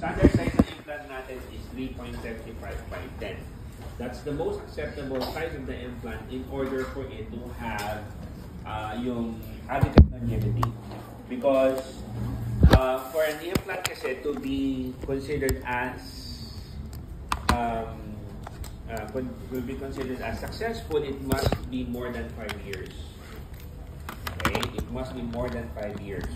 standard size ng implant natin is 3.75 by 10. That's the most acceptable size of the implant in order for it to have yung adequate longevity. Because for an implant kasi to be considered as will be considered as successful, it must be more than 5 years. Okay, it must be more than 5 years.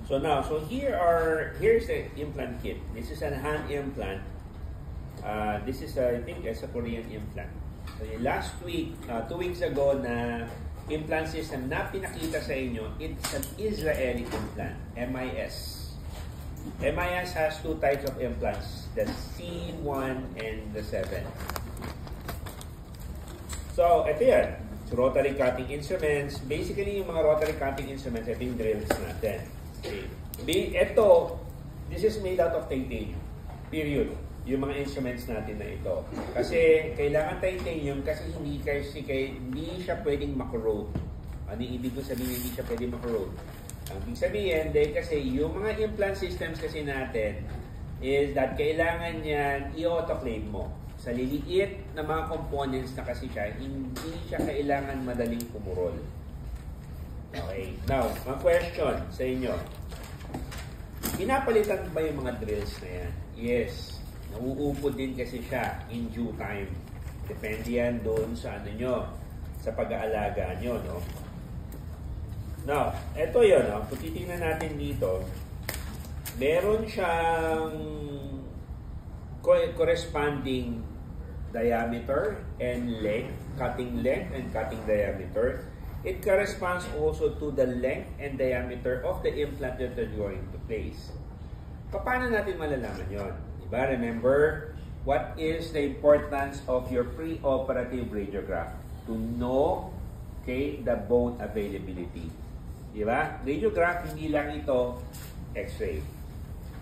So now, here's the implant kit. This is a hand implant. This is I think it's a Korean implant. So last week, 2 weeks ago na implant system na pinakita sa inyo, it's an Israeli implant, MIS. MIS has 2 types of implants, the C1 and the 7. So, ito yan. Rotary cutting instruments. Basically, yung mga rotary cutting instruments, ito yung drills natin. Okay. Ito, this is made out of titanium. Period. Yung mga instruments natin na ito. Kasi, kailangan titanium kasi hindi siya pwedeng makorode. Ano yung ibig ko sabihin, hindi siya pwedeng makorode? Ang ibig sabihin, dahil kasi yung mga implant systems kasi natin is that kailangan yan i-autoclave mo. Sa liliit na mga components na kasi siya, hindi siya kailangan madaling pumurol. Okay. Now, mga question sa inyo. Pinapalitan ba yung mga drills na yan? Yes. Nauupod din kasi siya in due time. Depende yan doon sa ano nyo, sa pag-aalaga nyo, no? Now, ito yun, no? Kung titingnan natin dito, meron siyang corresponding diameter and length, cutting length and cutting diameter. It corresponds also to the length and diameter of the implant that you're going to place. Paano natin malalaman yon? Diba? Remember, what is the importance of your pre-operative radiograph? To know, okay, the bone availability. Diba? Radiograph, hindi lang ito X-ray.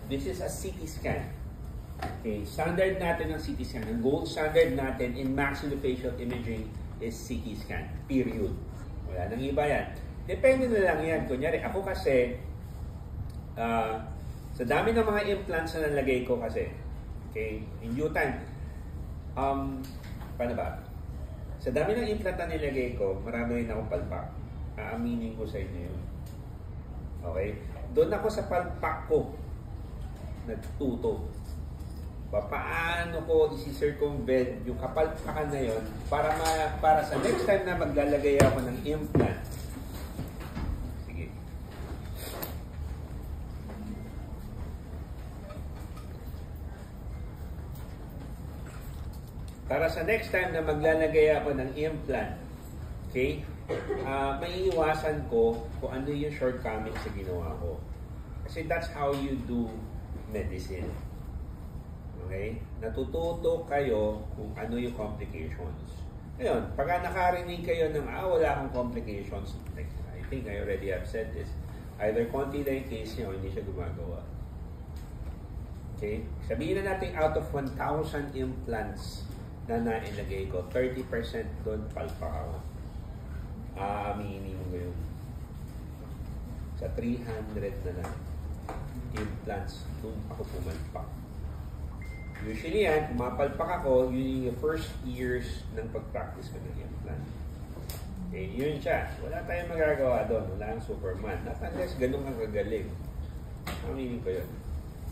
This is a CT scan. Okay, standard natin ng CT scan. Ang gold standard natin in maxillofacial imaging is CT scan. Period. Wala nang iba yan. Depende na lang yan. Kunyari, ako kasi, sa dami ng mga implants na nalagay ko kasi, okay, in due time, paano ba? Sa dami ng implant na nilagay ko, marami rin akong palpak. Aaminin ko sa inyo yun. Okay? Doon ako sa palpak ko nagtuto. Paano ko isi-circumvent yung kapalpakan na yun para sa next time na maglalagay ako ng implant. Sige. Para sa next time na maglalagay ako ng implant, okay, maiiwasan ko kung ano yung shortcomings sa ginawa ko. Kasi that's how you do medicine. Okay? Natututo kayo kung ano yung complications. Ngayon, pagka nakarinig kayo ng, wala akong complications, like, I think I already have said this, either konti lang yung case niya o hindi siya gumagawa. Okay? Sabihin na natin out of 1,000 implants na nailagay ko, 30% doon palpak ako. Aaminin ko yun. Sa 300 na lang implants, doon ako pumalpak. Usually yan, pumapalpak ako, yun yung first years ng pag-practice ko ng implant. Okay, yun siya. Wala tayong magagawa doon. Wala ang Superman. Not unless ganun kang kagaling. Aminin ko yun.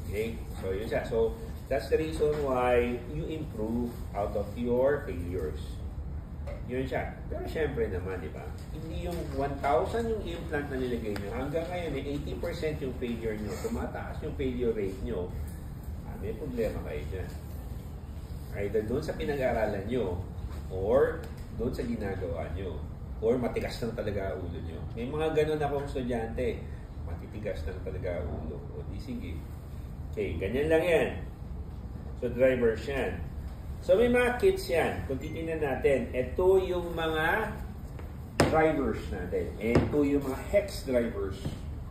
Okay? So, yun siya. So, that's the reason why you improve out of your failures. Yun siya. Pero syempre naman, di ba? Hindi yung 1,000 yung implant na nilagay nyo. Hanggang ngayon, 80% yung failure nyo. Tumataas yung failure rate nyo. May problema kayo dyan. Either doon sa pinag-aaralan nyo, or doon sa ginagawa nyo, or matigas lang talaga ulo nyo. May mga ganun akong estudyante. Matitigas lang talaga ulo. O di sige. Okay, ganyan lang yan. So, drivers yan. So, may mga kits yan. Kung titignan natin, ito yung mga drivers natin. Ito yung mga hex drivers.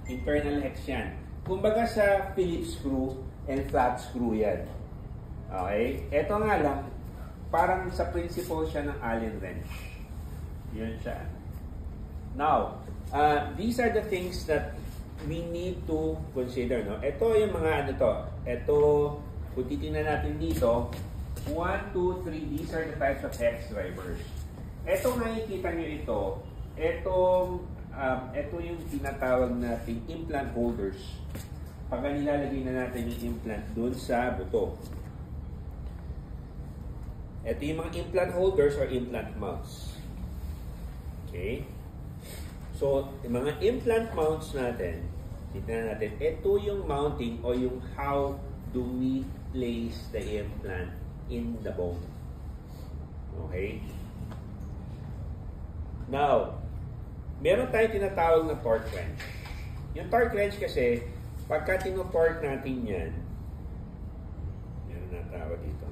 Internal hex yan. Kumbaga sa Phillips screw and flat screw yan. Okay? Ito nga lang, parang sa principle siya ng Allen wrench. Yun siya. Now, these are the things that we need to consider, no? Ito yung mga ano to. Ito, kung titingnan natin dito, 1, 2, 3, these are the types of hex drivers. Ito nakikita nyo ito, ito yung tinatawag natin implant holders. Pagka nilalagay na natin yung implant doon sa buto. Ito yung mga implant holders or implant mounts. Okay? So, yung mga implant mounts natin, tignan natin, ito yung mounting o yung how do we place the implant in the bone. Okay? Now, meron tayong tinatawag na torque wrench. Yung torque wrench kasi, pagka tino-torque natin yan, meron na tawag dito.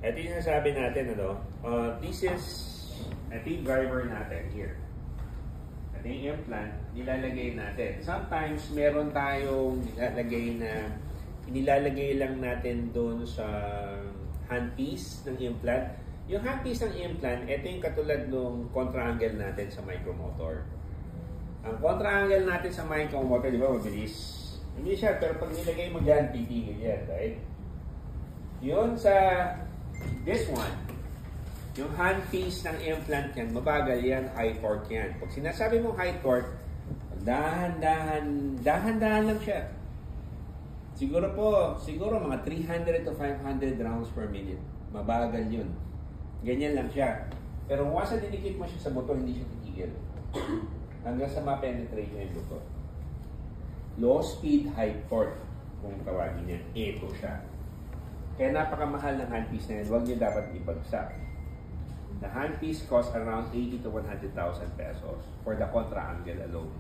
Ito yung nasabi natin, ano? This is, ito yung driver natin here. Ito yung implant, nilalagay natin. Sometimes, meron tayong nilalagay lang natin doon sa handpiece ng implant. Yung handpiece ng implant, ito yung katulad ng contra-angle natin sa micromotor. Ang contra-angle natin sa micromotor, di ba, mabilis? Hindi siya, pero pag nilagay mo dyan, titigil yan, right? Yun sa this one, yung handpiece ng implant yan, mabagal yan, high torque yan. Pag sinasabi mo high torque, dahan-dahan lang siya. Siguro mga 300 to 500 rounds per minute. Mabagal yun. Ganyan lang siya. Pero once na dinikit mo siya sa buto, hindi siya titigil. Hanggang sa ma-penetrate niya yung buto. Low speed, high torque, kung tawagin niya. Ito siya. Kaya napakamahal ng handpiece na yan, huwag niyo dapat ibagsak. The handpiece costs around 80 to 100,000 pesos for the contra-angle alone.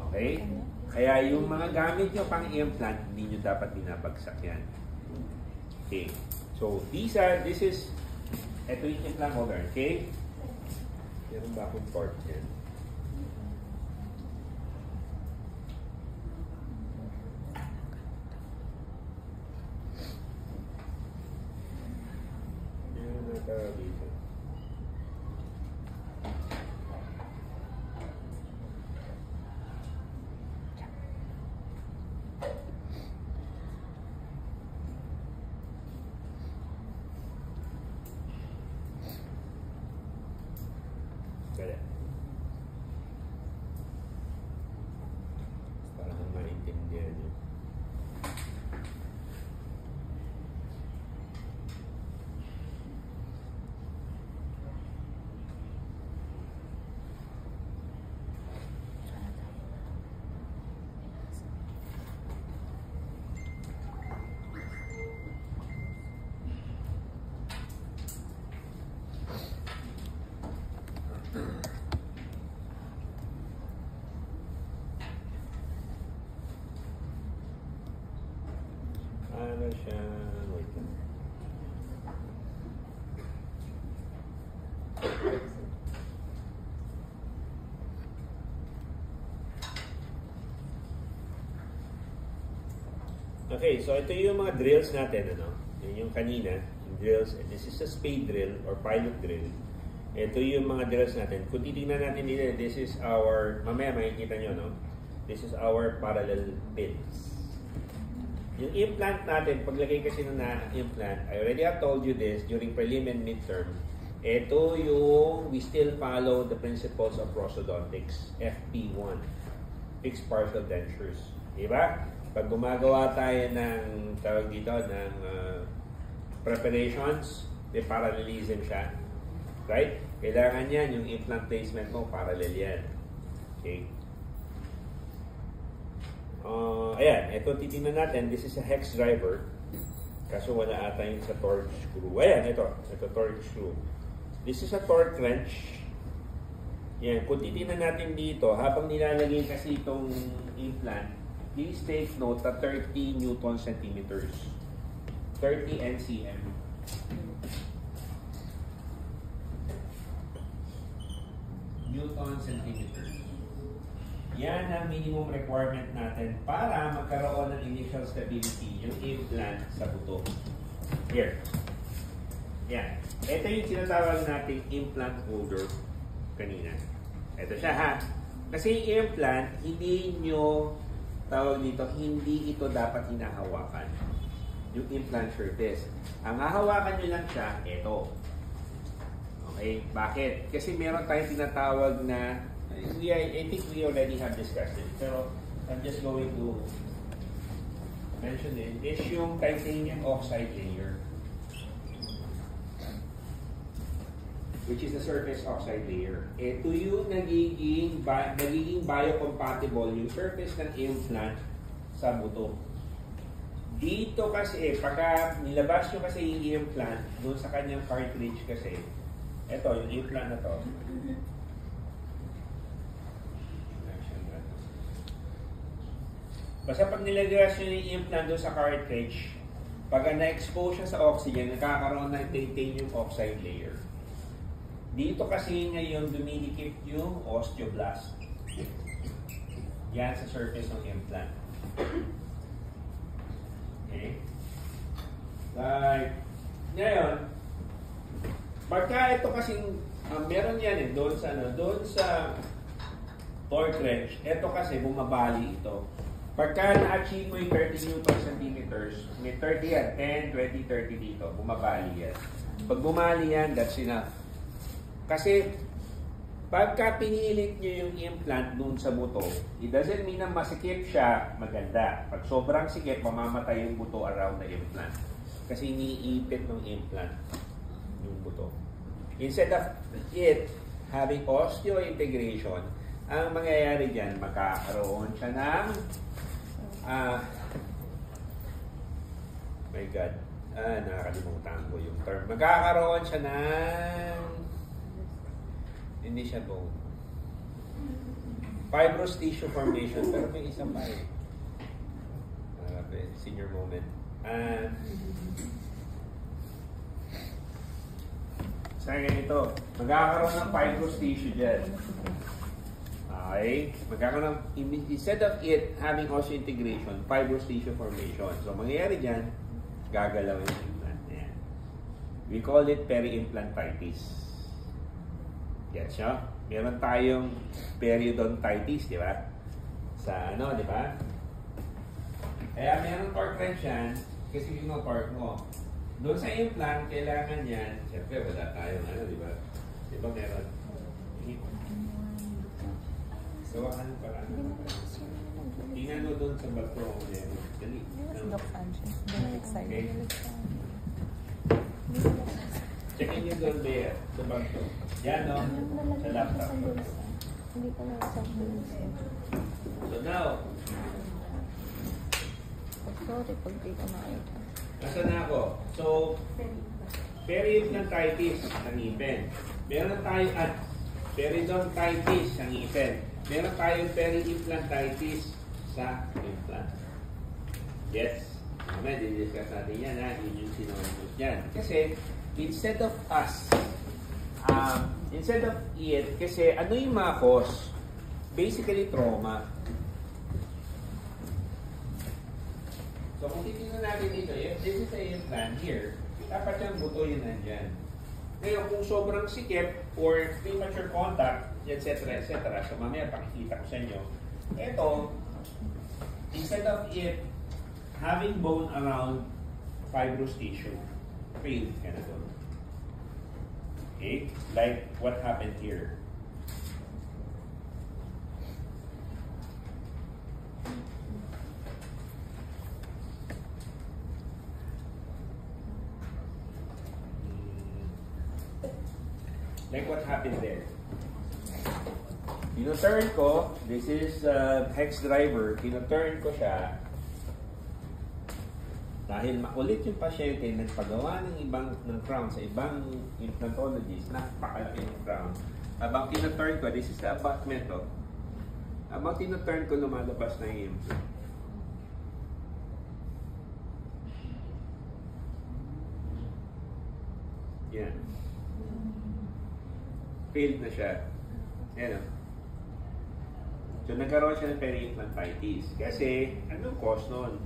Okay? Kaya yung mga gamit nyo pang implant, hindi nyo dapat binabagsak yan. Okay. So, this is, ito yung implant holder. Okay? Meron ba akong part yan? Dito. Kaya. Para maintindihan nyo. Ano siya? Wait lang. Okay, so ito yung mga drills natin, ano? Yun yung kanina, yung drills. This is a spade drill or pilot drill. Ito yung mga drills natin. Kung titignan natin dito, this is our, mamaya makikita nyo, no? This is our parallel pins. Yung implant natin, paglagay kasi na implant, I already have told you this during prelim and midterm. Ito yung, we still follow the principles of prosthodontics, FP1, fixed partial dentures. Diba? Pag gumagawa tayo ng, tawag dito, ng preparations, may parallelism siya. Right? Kailangan yan, yung implant placement mo, parallel yan. Okay? Ayan, ito titingnan natin. This is a hex driver. Kaso wala ata yung sa torque screw. Ayan, ito torque screw. This is a torque wrench. Yan, kung titingnan natin dito, habang nilalagay kasi itong implant, please take note na 30 Newton centimeters. 30 NCM. Newton centimeters. Yan ang minimum requirement natin para magkaroon ng initial stability yung implant sa buto. Here. Yan. Ito yung sinatawag nating implant holder kanina. Ito siya ha. Kasi yung implant, hindi nyo tawag dito, hindi ito dapat hinahawakan. Yung implant surface. Ang hahawakan nyo lang siya, ito. Okay? Bakit? Kasi meron tayong tinatawag na, I think we already have discussed it. Pero I'm just going to mention it. Is yung titanium oxide layer. Which is the surface oxide layer. Ito yung nagiging biocompatible yung surface ng implant sa buto. Dito kasi, pagka nilabas nyo kasi yung implant, doon sa kanyang cartridge kasi, ito, yung implant na to. Basta pag nilagay nyo yung implant doon sa cartridge, pag na-expose siya sa oxygen, nagkakaroon ng titanium oxide layer. Dito kasi ngayon dumidikit yung osteoblast. Yan sa surface ng implant. Okay? Like, ngayon, pagka ito kasing, meron yan doon sa torque wrench, ito kasi bumabali ito. Pagka na-achieve mo yung 30 Newton centimeters, may 30 yan, 10, 20, 30 dito, bumabali yan. Pag bumali yan, that's enough. Kasi, pagka pinilit nyo yung implant doon sa buto, it doesn't mean na masikip siya, maganda. Pag sobrang sikip, mamamatay yung buto around the implant. Kasi iniipit ng implant yung buto. Instead of it having osteointegration, ang mangyayari dyan, magkakaroon siya ng my God, nakakalimutan ko yung term. Magkakaroon siya ng hindi siya bone. Fibrous tissue formation. Pero may isang pa eh. Senior moment. Sa ganito, magkakaroon ng fibrous tissue dyan. Okay? Magkakaroon ng, instead of it having osseointegration, fibrous tissue formation. So, mangyayari dyan, gagalaw yung implant. Ayan. We call it peri-implantitis. Gets nyo? Meron tayong periodontitis, di ba? Sa di ba? Kaya meron torque wrench yan, kasi yung torque mo. Doon sa implant, kailangan yan, siyempre wala tayong di ba? Di ba meron? Gawakan para tingnan mo doon sa bato mo meron. Dali. Okay. Checkin nyo doon there, sa bato. Yan sa laptop. Hindi ko na sa So now, sorry pag di ko nakita. nasa na ako? So, periodontitis ng ngipin. Meron tayo periodontitis ng ngipin. Meron tayong peri-implantitis sa implant. Yes? Mamaya, didiscuss natin yan ha. Yun yung sinonymous yan. Kasi, instead of it, kasi ano yung mga cause? Basically, trauma. So, kung titignan natin dito, if this is a implant here, dapat yung buto yun nandyan. Ngayon, kung sobrang sikip or premature contact, etc. So, mamaya pakikita ko sa inyo. Ito, instead of it having bone around fibrous tissue, failed ka na doon. Okay? Like what happened here. Like what happened there. Tino-turn ko, this is hex driver, tino-turn ko siya dahil makulit yung pasyente nagpagawa ng crown sa ibang implantologist, napakalaki yung crown. Habang tino-turn ko, this is the abutment to. Habang tino-turn ko, lumalabas na yung implant. Yan. Failed na siya. Ayan o. So, nagkaroon siya ng peri-implantitis. Kasi, anong cause nun?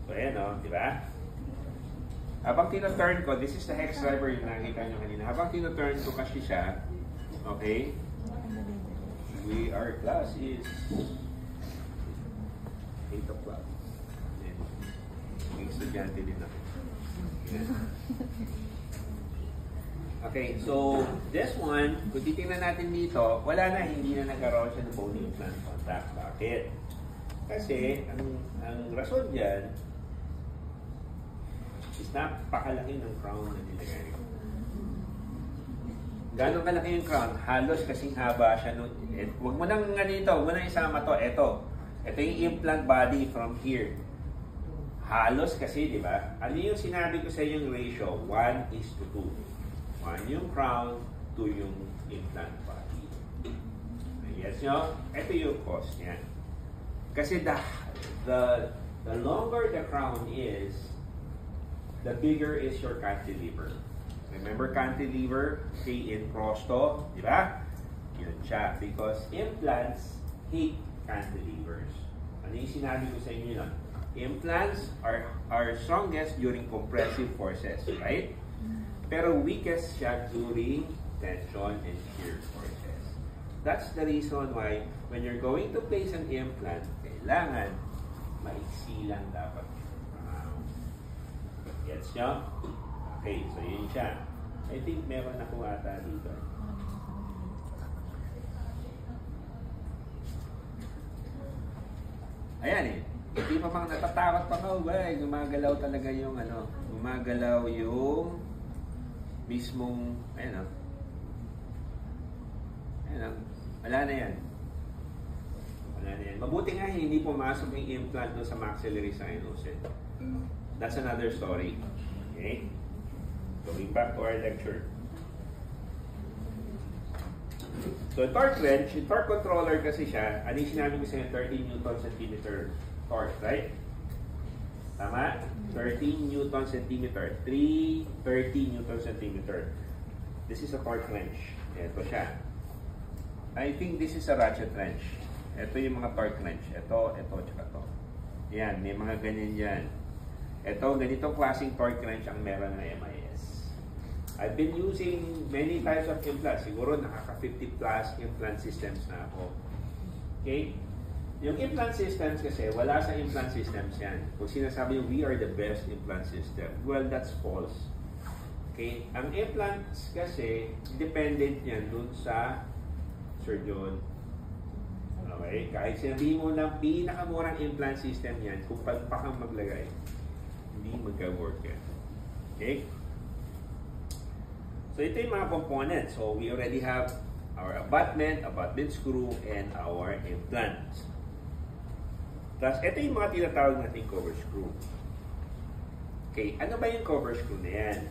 So, ayan o, di ba? Habang tino-turn ko, this is the hex driver yung nakita nyo kanina. Habang tino-turn ko kasi siya, okay? Our class is 8 o'clock. May estudyante din ako. Okay, so this one, kung titingnan natin dito, wala na, hindi na nagkaroon siya ng bone implant contact. Bakit? Kasi, ang rason dyan is napakalaki ng crown na nilagay. Gano'ng kalaki yung crown? Halos kasing haba siya. Huwag mo nang ganito, huwag mo nang isama to. Ito yung implant body from here. Halos kasi, di ba? Ano yung sinabi ko sa yung ratio? 1:2. 1 yung crown, 2 yung implant body. Yes nyo? Ito yung cost niya. Kasi the longer the crown is, the bigger is your cantilever. Remember cantilever? Say in prosto, di ba? Yun siya. Because implants hate cantilevers. Ano yung sinabi ko sa inyo nun? Implants are strongest during compressive forces, right? Pero weakest siya during tension and shear forces. That's the reason why when you're going to place an implant, kailangan maiksi lang dapat. Gets nyo? Okay, so yun siya. I think meron ako ata dito. Ayan eh. Hindi pa mga natatakot pa ka ba? Gumagalaw talaga yung gumagalaw yung mismong, wala na yan. Mabuti nga hindi pumasok yung implant doon sa maxillary sinus. That's another story. Okay? Going back to our lecture. So, torque wrench, yung torque controller kasi siya, ano yung sinabi ko sa 13 Newton-centimeter torque, right? Tama? 13 Newton-centimeter. 330 Newton-centimeter. This is a torque wrench. Ito siya. I think this is a ratchet wrench. Ito yung mga torque wrench. Ito, tsaka ito. Yan, may mga ganyan yan. Ito, ganitong klaseng torque wrench ang meron ng MIS. I've been using many types of implants. Siguro nakaka-50 plus implant systems na ako. Okay? Yung implant systems kasi, wala sa implant systems yan. Kung sinasabi yung we are the best implant system, well, that's false. Okay? Ang implants kasi, dependent yan dun sa surgeon. Okay? Kahit sinabi mo ng pinakamurang implant system yan, kung pagpakang maglagay, hindi magka-work yan. Okay? So, ito yung mga components. So, we already have our abutment screw, and our implants. Tapos, ito yung mga tinatawag nating cover screw. Okay, ano ba yung cover screw na yan?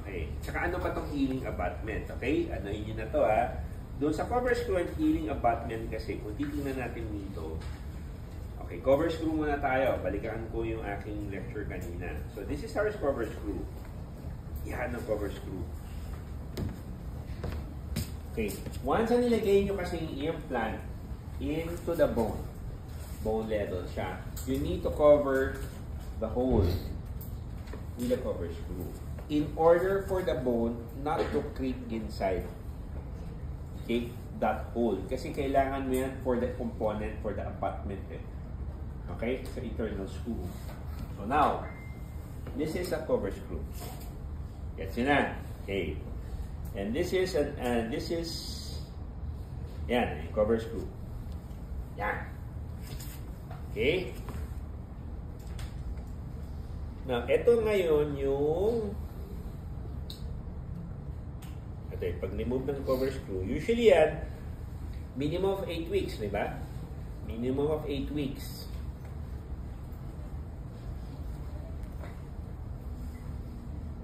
Okay, tsaka ano ba itong healing abutment? Okay, ano yun na to ha? Doon sa cover screw and healing abutment kasi, kung titingnan natin dito, okay, cover screw muna tayo. Balikan ko yung aking lecture kanina. So, this is our cover screw. Yan ang cover screw. Okay, once na nilagay nyo kasi yung implant into the bone level siya, you need to cover the hole with the cover screw in order for the bone not to creep inside. Okay, that hole. Kasi kailangan mo yan for the component, for the abutment. Okay, sa internal screw. So now, this is a cover screw. Gets yun na. Okay. And this is, yan, cover screw. Yan. Okay? Now, ito ngayon yung pag remove ng cover screw, usually yan, minimum of 8 weeks, di ba? Minimum of 8 weeks.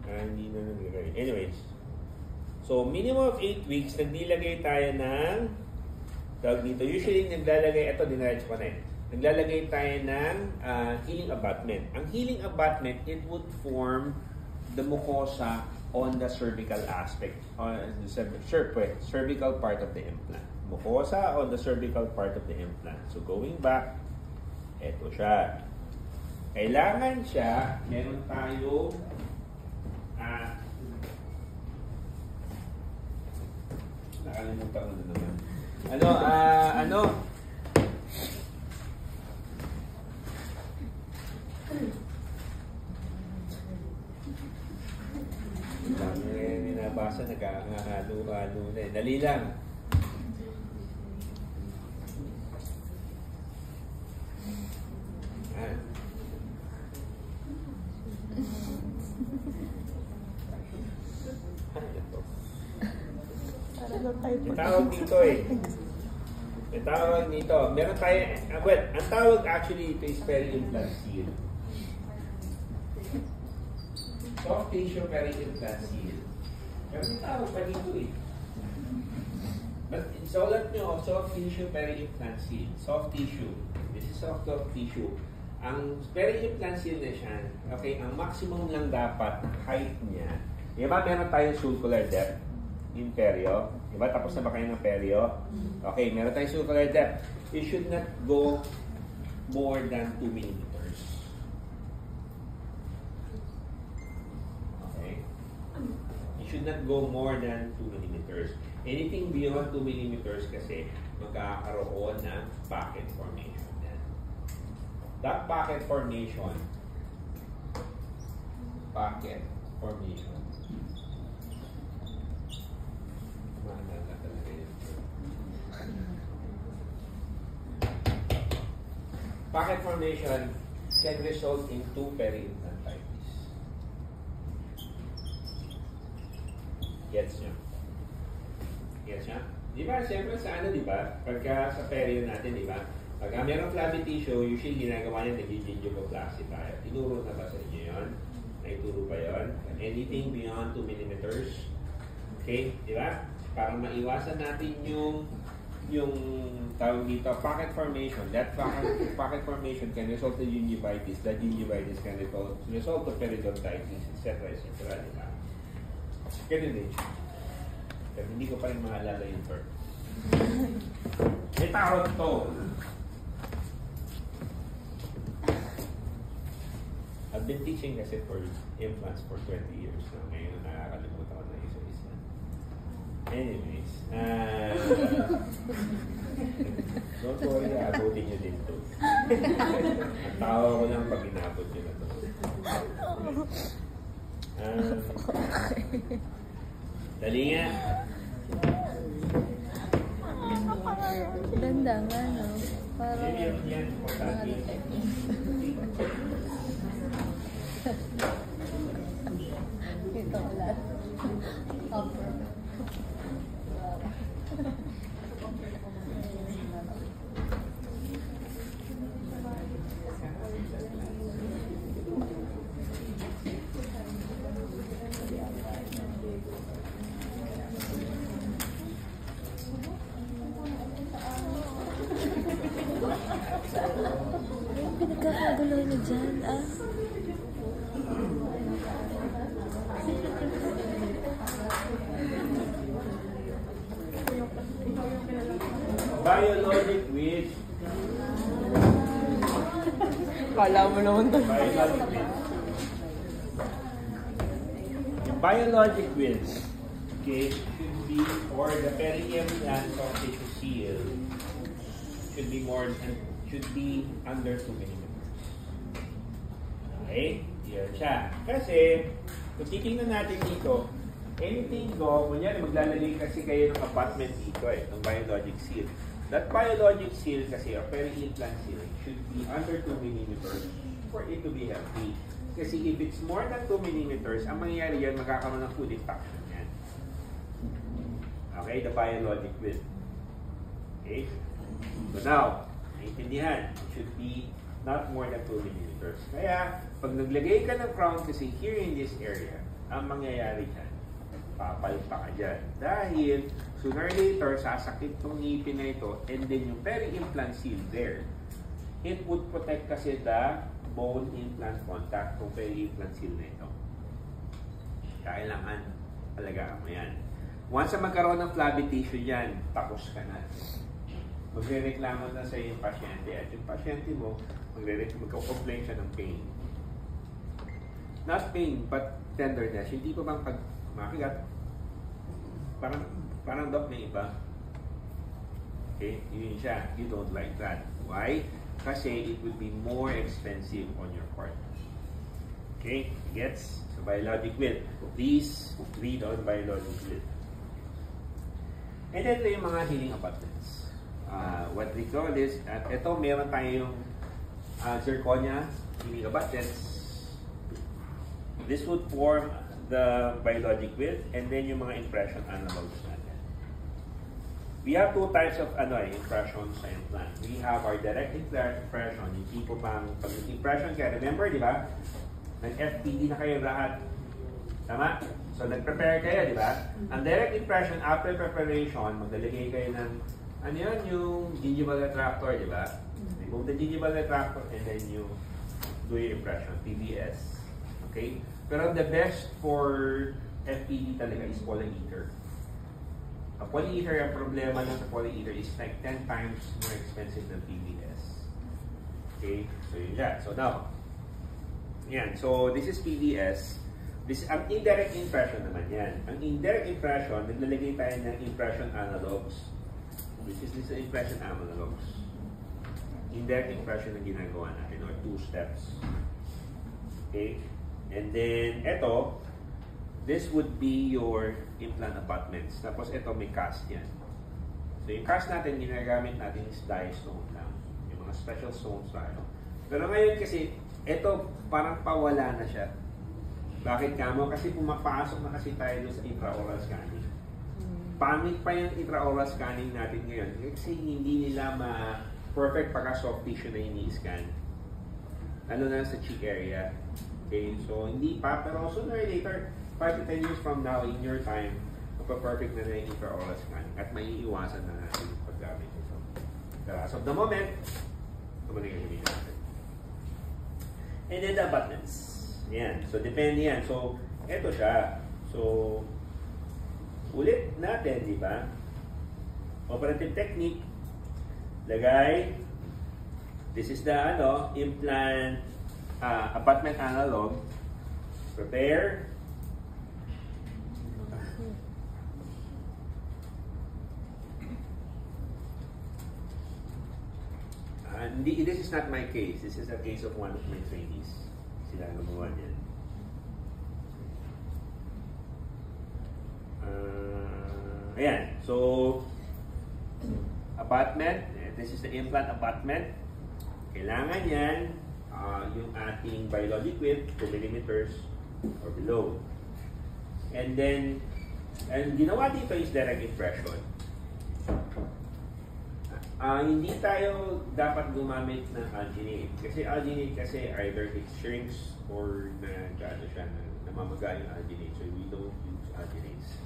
Hindi na nagagay. Anyways, so minimum of 8 weeks, nagdilagay tayo ng tawag dito. Usually, naglalagay, ito, dinaretso ko na naglalagay tayo ng healing abutment. Ang healing abutment, it would form the mucosa on the cervical aspect, on the cervical part of the implant. Mucosa on the cervical part of the implant. So, going back, eto siya. Kailangan siya, meron tayo nakalimutan ko na naman. Ano? Nabasa, nagkakahalo-halo na eh. Dali lang. Tawag dito eh. Tawag dito. Meron tayo, well, ang tawag actually dito is peri-implant seal. Soft tissue peri-implant seal. Pero may tawag pa dito eh. But sulat nyo, soft tissue peri-implant seal. Soft tissue. This is soft tissue. Ang peri-implant seal na siya, okay, ang maximum lang dapat height niya. Diba meron tayong sulcular depth? In perio. Diba? Tapos na ba kayo ng perio? Okay, meron tayong sulcular depth. It should not go more than 2 millimeters. Okay? It should not go more than 2 millimeters. Anything beyond 2 millimeters kasi magkakaroon ng pocket formation. That pocket formation, pocket formation can result in 2 peri-implantitis. Gets nyo? Gets nyo? Di ba, siyempre sa ano, di ba? Pagka sa perio natin, di ba? Pagka mayroong flabby tissue, usually ginagawa niya nag-gingivoplasty tayo. Tinuro na ba sa inyo yun? Naituro pa yun? Anything beyond 2 millimeters. Okay? Di ba? Para maiwasan natin yung tawag dito, pocket formation. That pocket formation can result to gingivitis. That gingivitis can result to periodontitis, etc. etc. Di ba? Ganun din. Pero hindi ko pa rin maalala yung term. May tawag to. I've been teaching kasi for implants for 20 years. So ngayon nakakalimutan ko na isa-isa. Anyways, don't worry, abutin nyo din to. Ang tawa ko lang pag inabot nyo na to. Dali nga. Ganda nga, no? Parang Yan, importante. ito wala. Upper. Pinagkakagulo niyo dyan, ah. Biologic width. Kala mo naman to. Biologic width. Yung biologic width, okay, should be, or the peri-implant soft tissue seal should be under 2 millimeters. Okay? Yan siya. Kasi, kung titingnan natin dito, anything go, kunyari maglalagay kasi kayo ng apartment dito ng biologic seal. That biologic seal kasi, or peri-implant seal, should be under 2 millimeters for it to be healthy. Kasi if it's more than 2 millimeters, ang mangyayari yan, magkakaroon ng food infection yan. Okay? The biologic width. Okay? So now, naintindihan, it should be not more than 2 millimeters. Kaya, pag naglagay ka ng crown kasi here in this area, ang mangyayari dyan, papalpa ka dyan. Dahil, sooner or later, sasakit tong ngipin na ito, and then yung peri-implant seal there, it would protect kasi the bone implant contact kung peri-implant seal na ito. Kailangan talagaan mo yan. Once na magkaroon ng flabby tissue dyan, tapos ka na. magre-reklamo na sa yung pasyente at yung pasyente mo, magko-complain siya ng pain. Not pain, but tenderness. Hindi pa bang pag makigat, parang doc na iba. Okay? Yun siya. You don't like that. Why? Kasi it would be more expensive on your part. Okay? Gets? So, biologic will. Please read on biologic will. And then, ito yung mga healing abutments. What we call this, at ito, meron tayong zirconia healing abutments. This would form the biologic will, and then yung mga impression analogs natin. We have two types of impressions sa implant. We have our direct impression, yung tipo pang pag-impression kaya remember, di ba? Nag-FPD na kayo lahat. Tama? So, nag-prepare kayo, di ba? Ang direct impression, after preparation, maglalagay kayo ng, ano yun, yung gingival retractor, di ba? Remove the gingival retractor and then you do your impression, PBS. Okay? Pero the best for FPD talaga is polyether. A polyether, ang problema lang sa polyether is like 10 times more expensive than PBS. Okay? So, yun siya. So, now, yan. So, this is PBS. This is ang indirect impression naman yan. Ang indirect impression, naglalagay tayo ng impression analogs. Which is this impression analogs. Indirect impression na ginagawa natin, or 2 steps. Okay? And then, ito, this would be your implant abutments. Tapos, ito may cast yan. So, yung cast natin, ginagamit natin is die stone lang. Yung mga special stones tayo. Pero ngayon kasi, ito, parang pawala na siya. Bakit kamo? Kasi pumapasok na kasi tayo doon sa intraoral scanning. Pangit pa yung intraoral scanning natin ngayon. Kasi hindi nila ma-perfect pagka-soft tissue na ini-scan. Lalo na sa cheek area. Okay, so hindi pa, pero sooner or later, 5 to 10 years from now, in your time, magpa-perfect na yung intraoral scanning at maiiwasan na natin yung paggamit ito. Pero as of the moment, ito mo na yung gamitin natin. And then the abutments. Yan. So, depende yan. So, eto siya. So, ulit natin, di ba? Operative technique. Lagay. This is the, implant abutment analog. Prepare. This is not my case. This is a case of one of my trainees. Sila gumawa niyan. Ayan. So, abutment. This is the implant abutment. Kailangan yan yung ating biologic width 2 millimeters or below. And then, ginawa dito is direct impression. Hindi tayo dapat gumamit ng alginate. Kasi alginate kasi either it shrinks or namamaga yung alginate. So we don't use alginates.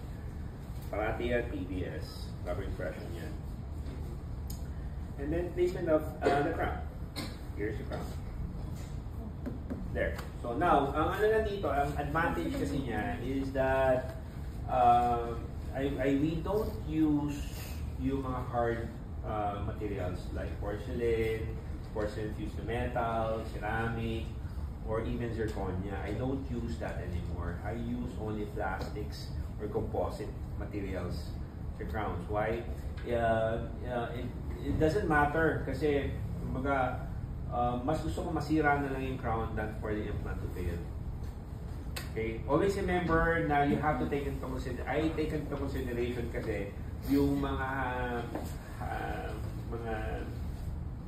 Parati yan PBS. Rubber impression yan. And then placement of the crown. Here's the crown. There. So now, ang dito, ang advantage kasi niya is that we don't use yung mga hard materials like porcelain fused to metal, ceramic, or even zirconia. I don't use that anymore. I use only plastics or composite materials for crowns. Why? It doesn't matter kasi mas gusto ko masira na lang yung crown than for the implant to fail. Okay? Always remember na you have to take into consideration. I take into consideration kasi yung mga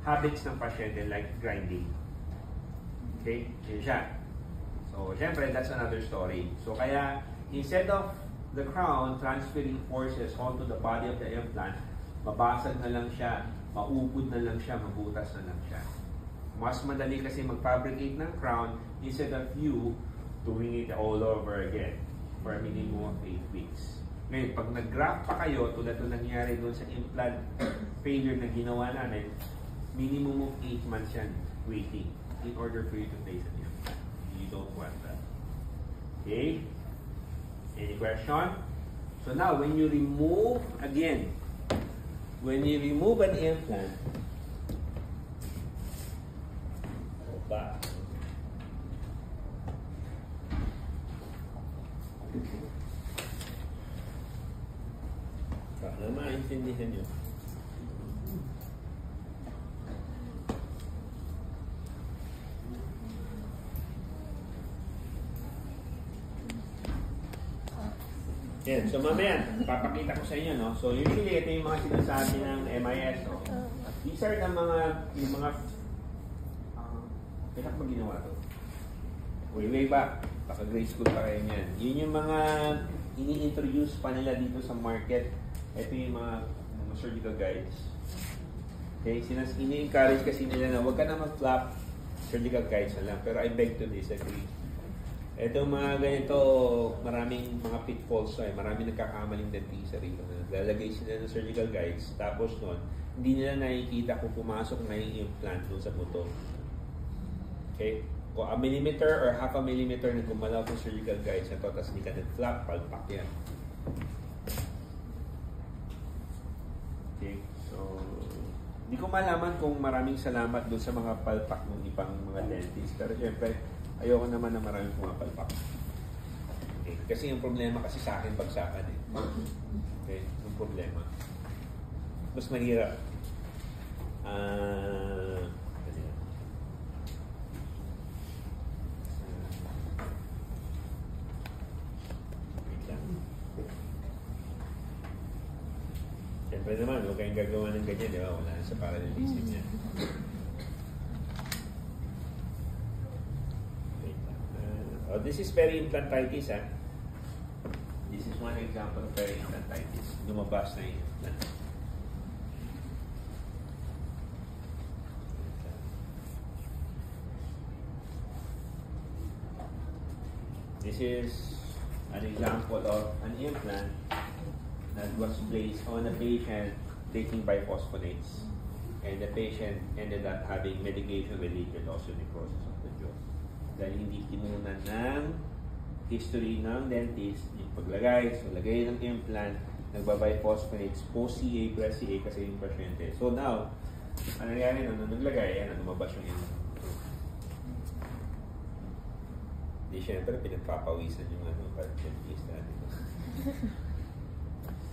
habits ng pasyente like grinding. Okay? Yun siya. So, syempre, that's another story. So, kaya, instead of the crown transferring forces onto the body of the implant, mabasag na lang siya, maupod na lang siya, mabutas na lang siya. Mas madali kasi mag-fabricate ng crown instead of you doing it all over again for a minimum of 8 weeks. Ngayon, pag nag-graft pa kayo, tulad ng nangyari doon sa implant failure na ginawa namin, minimum of 8 months yan waiting in order for you to place an implant. You don't want that. Okay? Any question? So now, when you remove, again, when you remove an implant, opa, para maintindihan nyo. Yan, so mamaya, papakita ko sa inyo, no? So usually, ito yung mga sinasabi ng MIS, no? These are the kailan ba ginawa to? Way back, baka grade school pa kayo yan. Yun yung mga ini-introduce pa nila dito sa market. Ito yung mga surgical guides. Okay, ini-encourage kasi nila na huwag ka na mag-flap, surgical guides na lang. Pero I beg to disagree. Ito mga ganito, maraming mga pitfalls ay maraming nagkakamaling dentista rito na lalagay sila ng surgical guides, tapos nun, hindi nila nakikita kung pumasok na yung implant doon sa buto. Okay? Kung a millimeter or half a millimeter na gumalaw ng surgical guides na to, tapos hindi ka nag-flap, palpak yan. Okay? So, hindi ko malaman kung maraming salamat doon sa mga palpak ng ibang mga dentist. Pero syempre, ayoko naman na maraming pumapalpak. Okay. Kasi yung problema kasi sa akin, bagsakan eh. Okay? Yung problema. Mas mahirap. Wait lang. Siyempre naman, huwag kayong gagawa ng ganyan, di ba? Wala na sa parallelism yan. Oh, this is peri-implantitis, ha? This is one example of peri-implantitis. Lumabas na yung implant. This is an example of an implant that was placed on a patient taking biphosphonates. And the patient ended up having medication-related osteonecrosis of the jaw. Dahil hindi kinunan ng history ng dentist yung paglagay, so lagay ng implant, nagbabiphosphonates, post-CA, pre-CA kasi yung pasyente. So now, ano nangyari nung naglagay, yan, lumabas yung implant. Di syempre, pinagpapawisan yung dentist natin.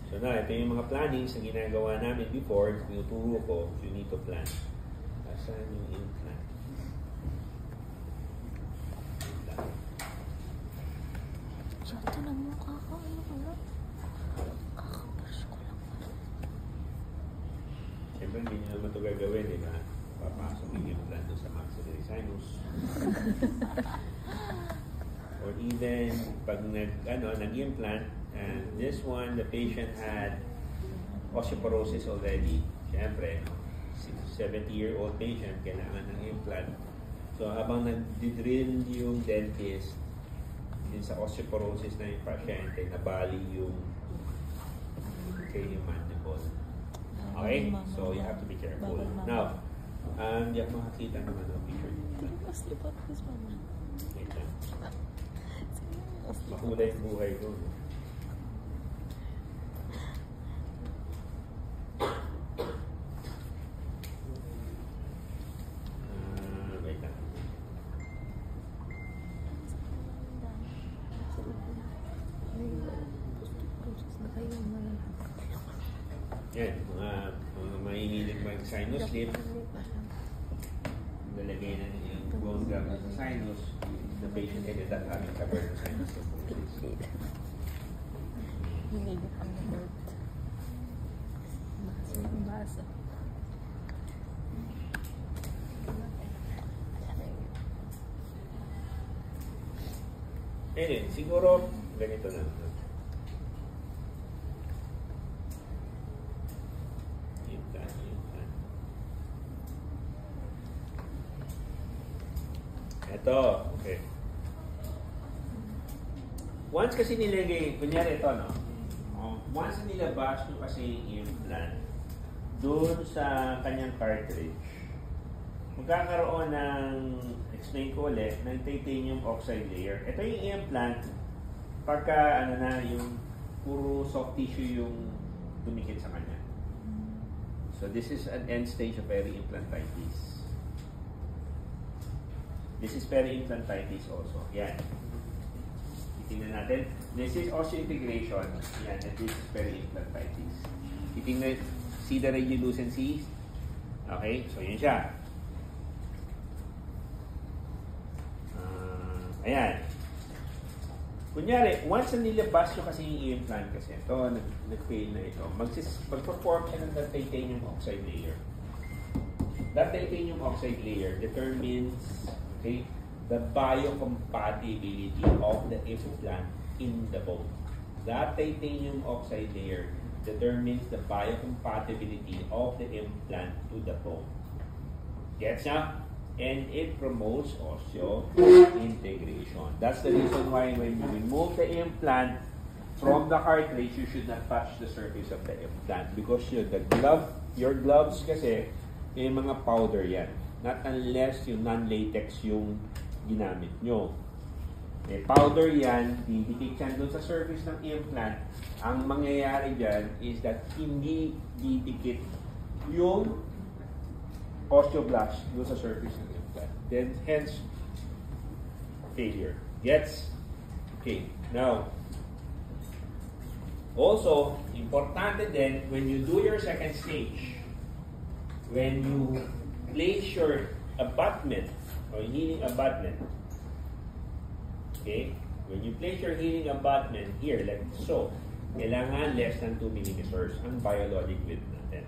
So now, ito yung mga plannings na ginagawa namin before, tinuturo ko, you need to plan. Asan yung implant? Ito na mo, ano ko na? Kakaparsyo ko lang pala. Siyempre, hindi nyo naman ito gagawin, di ba? Papasok yung implant doon sa maxillary sinus. Or even, pag nag-implant, and this one, the patient had osteoporosis already. Siyempre, 70-year-old patient, kailangan ng implant. So, habang nag-drill yung dentist, din sa osteoporosis na yung pasyente, nabali yung mandible. Okay? So, you have to be careful. Now, hindi ako makakita naman ng picture dito. Wait lang. Makulay yung buhay ko. Wait lang. Yan, mga mahihilig mag-sinus lip. Nalagay na yung bone graft sa sinus. The patient ended up having covered sinus. Hindi ko kami hurt. Basa. Anyway, siguro ganito na. Ito, okay. Once kasi nilagay, kunyari ito, no? Once nilabas nyo kasi yung implant doon sa kanyang cartridge, magkakaroon ng, explain ko ulit, ng titanium oxide layer. Ito yung implant, pagka, yung puro soft tissue yung dumikit sa kanya. So this is an end stage of peri-implantitis. This is peri-implantitis also. Yan. Titingnan natin. This is osseointegration. Yan. And this is peri-implantitis. Titingnan. See the radiolucencies? Okay. So yun siya. Ayan. Kunyari, once na nilabas nyo kasi yung implant kasi ito, nag-fail na ito, mag-perform siya ng titanium oxide layer. That titanium oxide layer determines, okay, the biocompatibility of the implant in the bone. That titanium oxide layer determines the biocompatibility of the implant to the bone. Gets ya? And it promotes osseointegration. That's the reason why when you remove the implant from the cartilage, you should not touch the surface of the implant because your gloves kasi, yung mga powder yan. Not unless yung non-latex yung ginamit nyo. Powder yan, didikit yan doon sa surface ng implant. Ang mangyayari dyan is that hindi didikit yung osteoblast doon sa surface ng implant. Then, hence, failure. Gets? Okay. Now, also, importante din, when you do your second stage, when you place your abutment, or healing abutment, okay? When you place your healing abutment here, like so, kailangan less than 2 millimeters ang biologic width natin.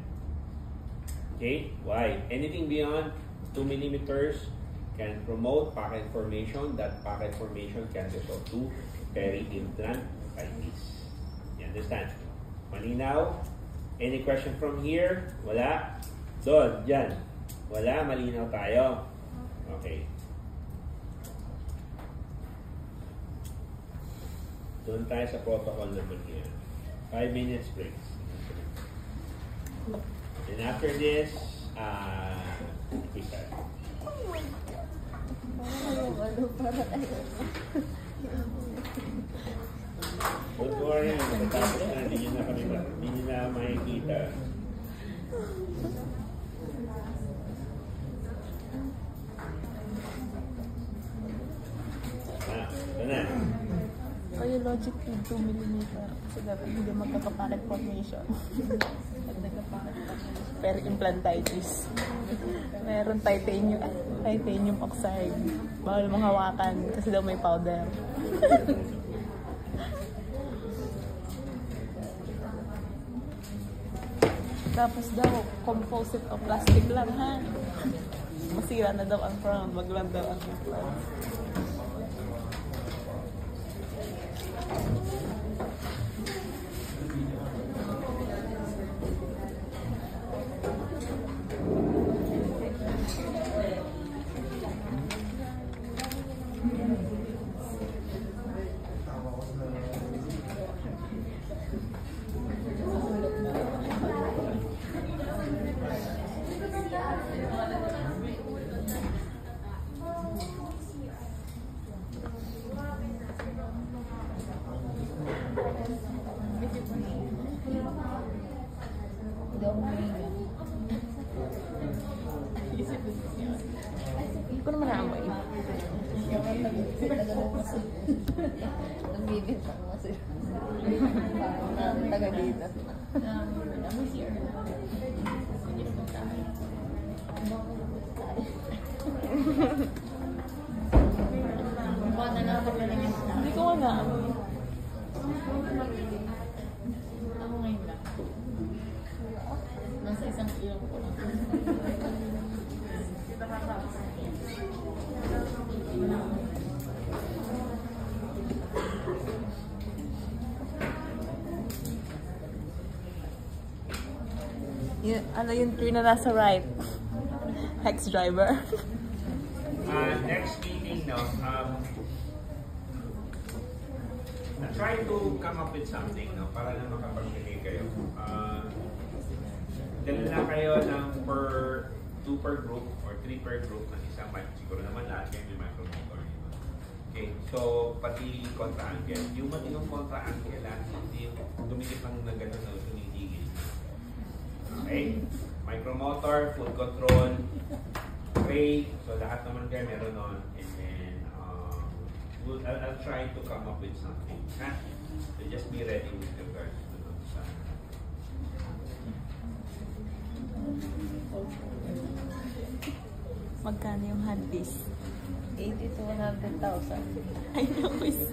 Okay? Why? Anything beyond 2 millimeters can promote pocket formation. That pocket formation can result to peri-implantitis. You understand? Malinaw? Any question from here? Wala? Doon, dyan. Wala? Malinaw tayo? Okay. Doon tayo sa protocol naman here. 5 minutes break. And after this, we start. Don't worry, matapos na, hindi nyo na makikita. Ito na. Kaya logically 2 mm kasi dapat hindi magkakapalit formation. Pero implantitis. Meron titanium oxide. Bawal mong hawakan kasi daw may powder. Tapos daw, composite o plastic lang ha. Masira na daw ang crown, maglang daw ang implant. Hindi ko naman naamoy. Nagbibit ako kasi. Taga dito. Hindi ko nga naamoy. Ako ngayon lang. Nasa isang ilong ko lang. Ano yung tree na nasa right? Hex driver. Next meeting, no, try to come up with something, no, para na makapagbigay kayo. Dala na kayo ng per 2 per group or 3 per group ng isang mic. Siguro naman lahat kayo may micromotor. Okay, so pati contra-angle. Yung contra-angle, hindi yung tumikip lang na gano'n na tumitigil. Okay? motor, food control, brake, so lahat naman kayo meron nun. And then, I'll try to come up with something. Ha? So just be ready with regards to those. Magkano yung handpiece? 80 to 100,000. Ay, nawis.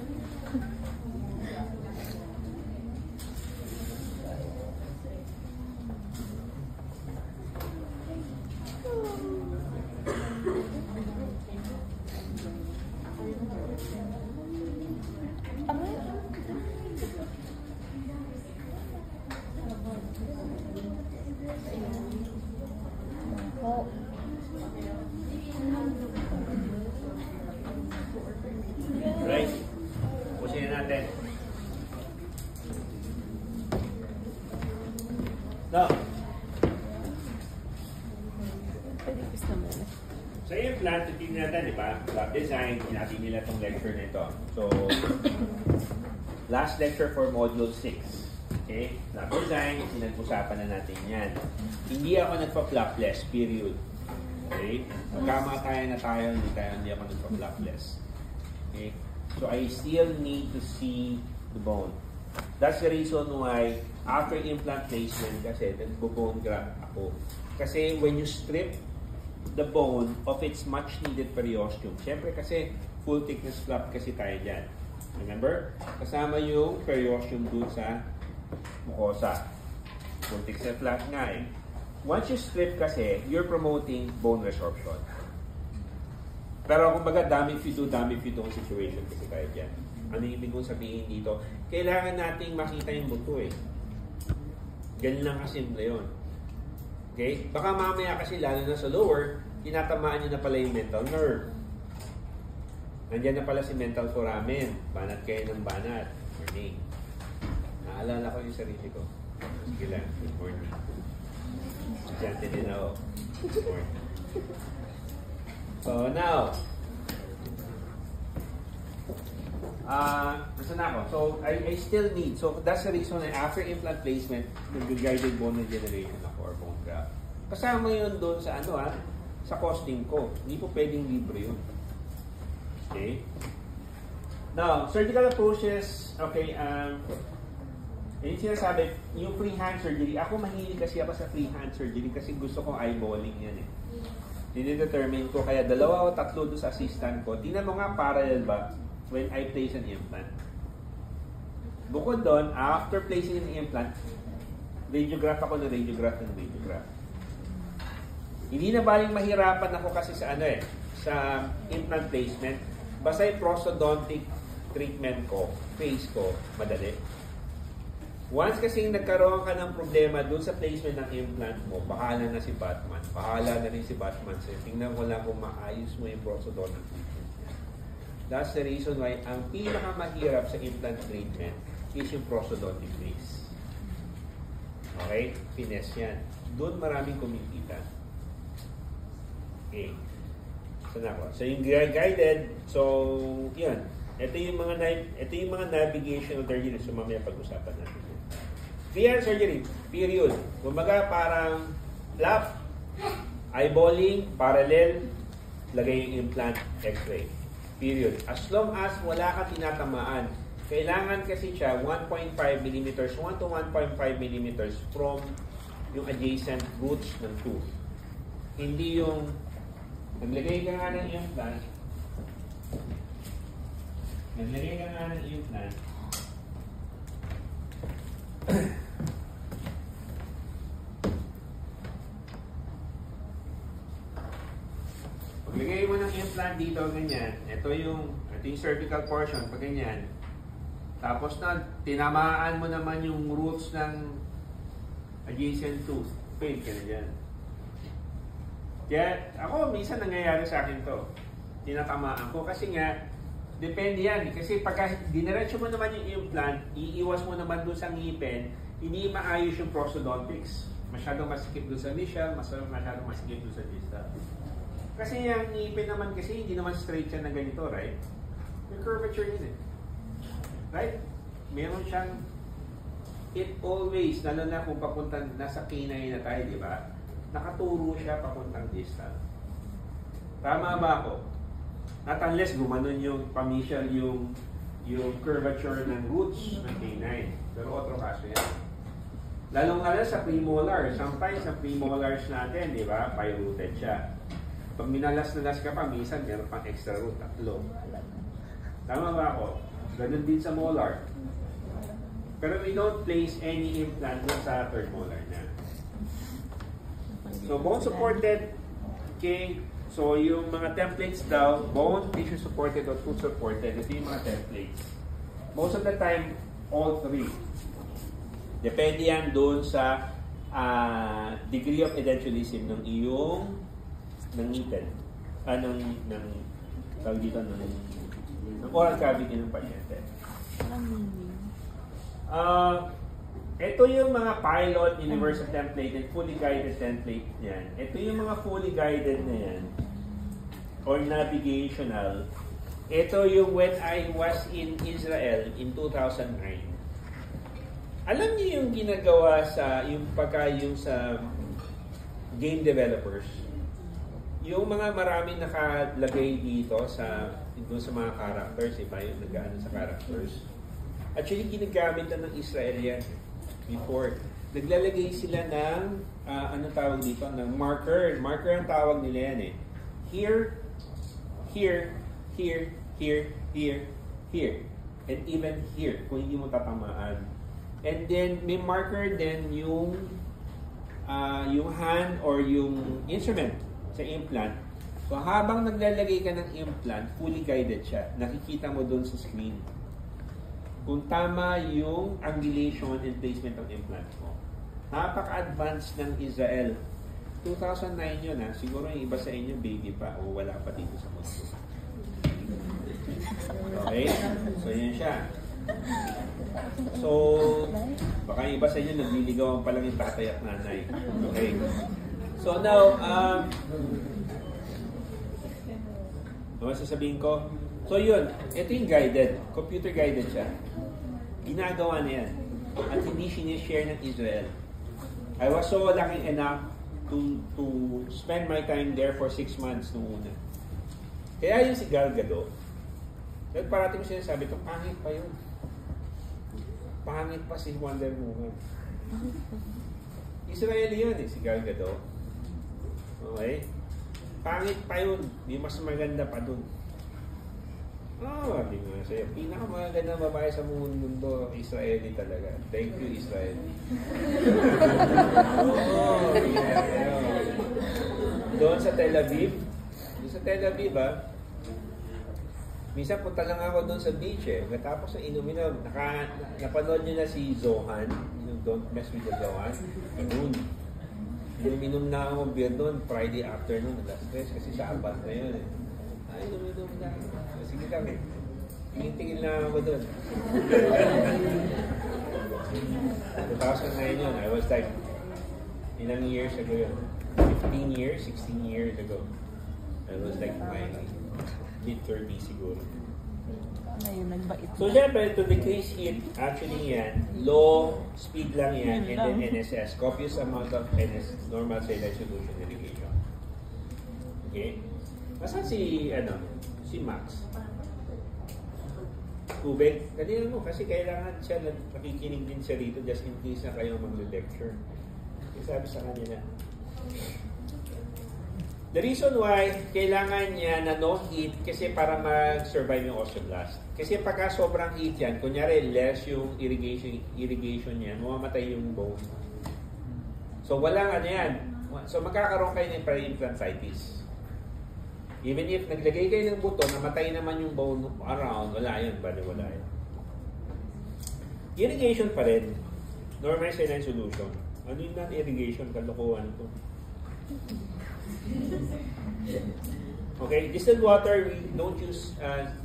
Oh. Right? Pusin na natin. No. Palipis naman. So yung plan, titignan natin, di ba? Lab design, natin nila itong lecture nito. So, last lecture for module 6. Okay? Lab design, sinag-usapan na natin yan. Hindi ako nagpa-flapless, period. Okay? Magkamatayan na tayo, hindi ako nagpa-flapless. Okay? So, I still need to see the bone. That's the reason why, after implant placement, kasi nagbo-bone graft ako. Kasi when you strip the bone of its much needed periosteum, syempre kasi full thickness flap kasi tayo dyan. Remember? Kasama yung periosteum dun sa mucosa. Full thickness flap nga eh. Once you strip kasi, you're promoting bone resorption. Pero kumbaga, damn if you do ang situation kasi tayo dyan. Ano yung ibig kong sabihin dito? Kailangan nating makita yung buto eh. Ganun lang kasimple yun. Okay? Baka mamaya kasi lalo na sa lower, tinatamaan nyo na pala yung mental nerve. Nandiyan na pala si mental foramen. Banat kayo ng banat. Morning. Naalala ko yung sarili ko. Sige lang. Good morning. Estudyante din ako. Good morning. So now, nasa na ako? So, I still need, so that's the reason na after implant placement, nag-guided bone regeneration ako or bone graft. Kasama yun doon sa sa costing ko. Hindi po pwedeng libre yun. Okay? Now, surgical approaches, okay, yung sinasabi, yung freehand surgery, ako mahilig kasi ako sa freehand surgery kasi gusto ko eyeballing yan eh. Dinidetermine ko, kaya 2 o 3 doon sa assistant ko. Tingnan mo nga parallel ba when I place an implant. Bukod doon, after placing an implant, radiograph ako ng radiograph. Hindi na baling mahirapan ako kasi sa sa implant placement. Basta yung prosthodontic treatment ko, face ko, madali. Once kasi nagkaroon ka ng problema dun sa placement ng implant mo, bahala na si Batman. Bahala na rin si Batman. So, tingnan ko lang kung maayos mo yung prosthodontic treatment niya. That's the reason why ang pinakamahirap sa implant treatment is yung prosthodontic face. Okay? Finesse yan. Doon maraming kumikita. Okay. So yung guided, so yun. Ito yung mga navigation surgery na mamaya pag-usapan natin. Freehand surgery, period. Kumbaga parang flap, eyeballing, parallel, lagay yung implant, x-ray. Period. As long as wala ka tinatamaan, kailangan kasi siya 1.5 mm, 1 to 1.5 mm from yung adjacent roots ng tooth. Hindi yung naglagay ka nga ng implant. Paglagay mo ng implant dito, ganyan. Ito yung cervical portion, pag ganyan. Tapos na, tinamaan mo naman yung roots ng adjacent tooth. Pain ka na dyan. Kaya, ako, minsan nangyayari sa akin to. Tinatamaan ko kasi nga, depende yan. Kasi pagka diniretso mo naman yung implant, iiwas mo naman doon sa ngipin, hindi maayos yung prosthodontics. Masyadong masikip doon sa initial, masyadong masikip doon sa distal. Kasi yung ngipin naman kasi, hindi naman straight siya na ganito, right? May curvature yun eh. Right? Meron siyang, it always, lalo na kung papunta, nasa canine na tayo, di ba? nakaturo siya papuntang distal. Tama ba ako? Not unless gumanon yung pamisal yung curvature ng roots ng canine. Pero otro kaso yan. Lalong-lalo sa premolar. Sometimes sa premolars natin, di ba, pyrooted siya. Pag minalas-nalas ka pa, minsan meron pang extra root, 3. Tama ba ako? Ganun din sa molar. Pero we don't place any implant sa third molar na. So, bone supported, okay. So, yung mga templates daw, bone, tissue supported, or foot supported, ito yung mga templates. Most of the time, all 3. Depende yan doon sa degree of edentulism ng iyong nangitin. Tawag dito, ng oral cavity ng pasyente. Ito yung mga pilot, universal template, and fully guided template niyan. Ito yung mga fully guided na yan, or navigational. Ito yung when I was in Israel in 2009. Alam niyo yung ginagawa sa, yung sa game developers, yung mga maraming nakalagay dito sa mga characters, iba yung nag-ano sa characters. Actually, ginagamit na ng Israel yan before. Naglalagay sila ng, anong tawag dito? Ng marker. Marker ang tawag nila yan eh. Here, here, here, here, here, here. And even here, kung hindi mo tatamaan. And then, may marker din yung hand or yung instrument sa implant. So, habang naglalagay ka ng implant, fully guided siya. Nakikita mo doon sa screen kung tama yung angulation and placement ng implant mo. Napaka-advanced ng Israel. 2009 yun ha. Siguro yung iba sa inyo, baby pa o wala pa dito sa mundo. Okay? So, yun siya. So, baka yung iba sa inyo, nagliligawan pa lang yung tatay at nanay. Okay? So, now, ano sasabihin ko? So yun, ito yung guided, computer guided siya. Ginagawa na yan. At hindi sinishare ng Israel. I was so lucky enough to spend my time there for 6 months nung una. Kaya yung si Gal Gadot, parating siya sabi ito, pangit pa yun. Pangit pa si Wonder Woman. Israeli yun eh, si Gal Gadot. Okay? Pangit pa yun. Di mas maganda pa dun. Di nga sa'yo. Pinakamagandang babae sa mundo, Israeli talaga. Thank you, Israeli. Yeah. Doon sa Tel Aviv, minsan punta lang ako doon sa beach eh. Tapos na inuminom, napanood nyo na si Zohan, yung Don't Mess with the Zohan. Noon. Inuminom na ako beer doon, Friday afternoon, alas 3, kasi Sabat na yun eh. Inuminom na. Sige lang eh. Tingin lang ako doon. 2009 yun. I was like, ilang years ago yun? 15 years, 16 years ago. I was like my mid-30s siguro. So, syempre, to decrease heat, actually yan, low speed lang yan, and then NSS, copious amount of normal saline solution irrigation. Okay? Masan si Max? Tubig? Kanina mo, kasi kailangan siya, nakikinig din siya rito just in case na kayo mag-lecture. Sabi sa kanila. The reason why kailangan niya na no heat kasi para mag-survive yung osteoblast. Kasi pagka sobrang heat yan, kunyari less yung irrigation niya, mamamatay yung bone. So walang yan. So magkakaroon kayo ng peri-implantitis. Even if naglagay kayo ng buto, namatay naman yung bone around, wala yun, bali wala yun. Irrigation pa rin. Normal saline solution. Ano yung non-irrigation? Kalokohan ito. Okay, distilled water, we don't use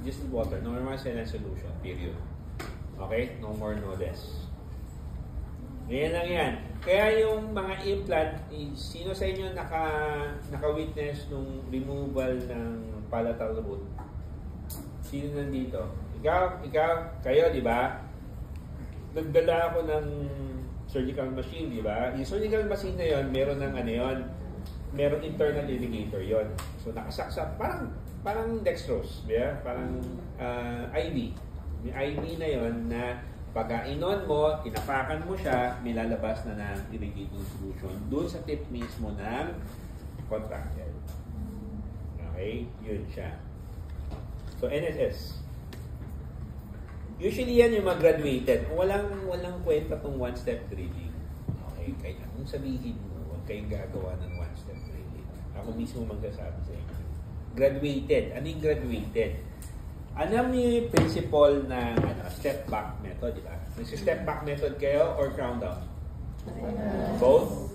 distilled water. Normal saline solution, period. Okay? No more, no less. Ngayon lang yan. Kaya yung mga implant, sino sa inyo naka-witness nung removal ng palatal root? Sino nandito? Ikaw, kayo, di ba? Nagdala ako ng surgical machine, di ba? Yung surgical machine na yon, meron ng ano yon, meron internal irrigator yon. So nakasaksak, parang dextrose, di ba? Parang IV. May IV na yon na pagkainon mo, tinapakan mo siya, may lalabas na ng irrigating solution doon sa tip mismo ng contractile. Okay? Yun siya. So, NSS. Usually yan yung mag-graduated. Walang kwenta tong one-step drilling. Okay? Kahit anong sabihin mo, huwag kayong gagawa ng one-step drilling. Ako mismo magsasabi sa inyo. Graduated. Ano yung graduated? Alam niyo yung principle ng step back method, di ba? Nagsi-step back method kayo or crown down? Both?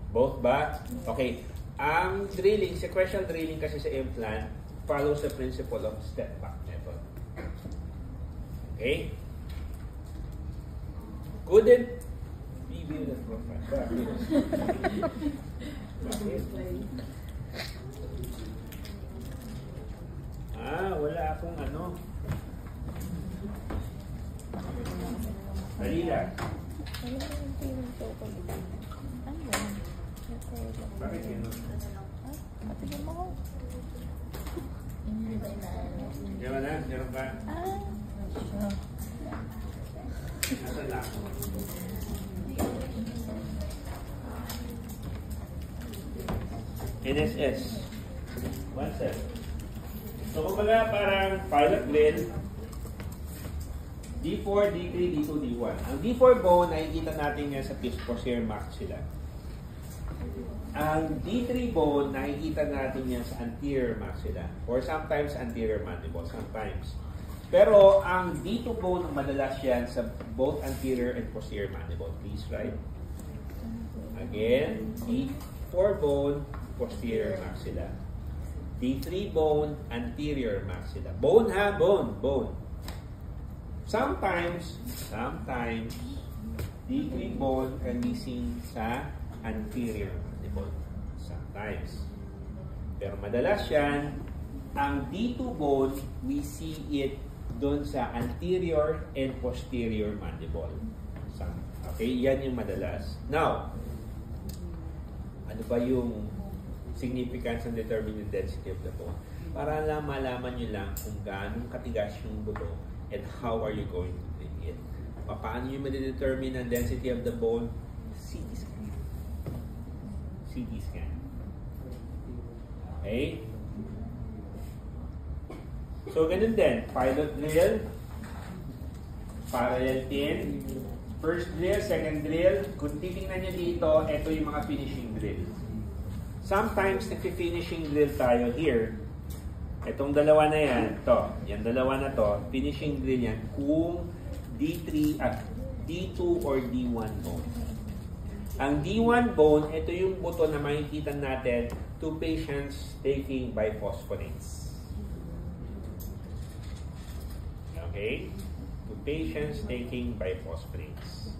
Both ba? Okay. Ang drilling, sequential drilling kasi sa implant follows the principle of step back method. Okay? Couldn't be with the professor. Wala akong ano. Halila. Bakit yun? Matigyan mo ko. Diyan na? Diyan ka? Nasaan lang? NSS. One step. So, kumbaga parang pilot drill, D4, D3, D2, D1. Ang D4 bone, nakikita natin yan sa posterior maxilla. Ang D3 bone, nakikita natin yan sa anterior maxilla. Or sometimes anterior mandible, sometimes. Pero ang D2 bone, madalas yan sa both anterior and posterior mandible. Please write. Again, D4 bone, posterior maxilla. D3 bone, anterior maxilla. Bone ha, bone. Sometimes, D3 bone can be seen sa anterior mandible. Sometimes. Pero madalas yan, ang D2 bone, we see it doon sa anterior and posterior mandible. Okay, yan yung madalas. Now, ano ba yung significance and determine the density of the bone? Para lang malaman nyo lang kung gaano katigas yung buto and how are you going to treat it. Paano nyo ma-determine ang density of the bone? CT scan. CT scan. Okay? So, ganun din. Pilot drill, parallel pin, first drill, second drill. Kung titingnan nyo dito, ito yung mga finishing drill. Sometimes, nag-finishing drill tayo here. Itong dalawa na yan, yung dalawa na to, finishing drill yan kung D3 at D2 or D1 bone. Ang D1 bone, ito yung buto na makikita natin to patients taking biphosphonates. Okay? To patients taking biphosphonates.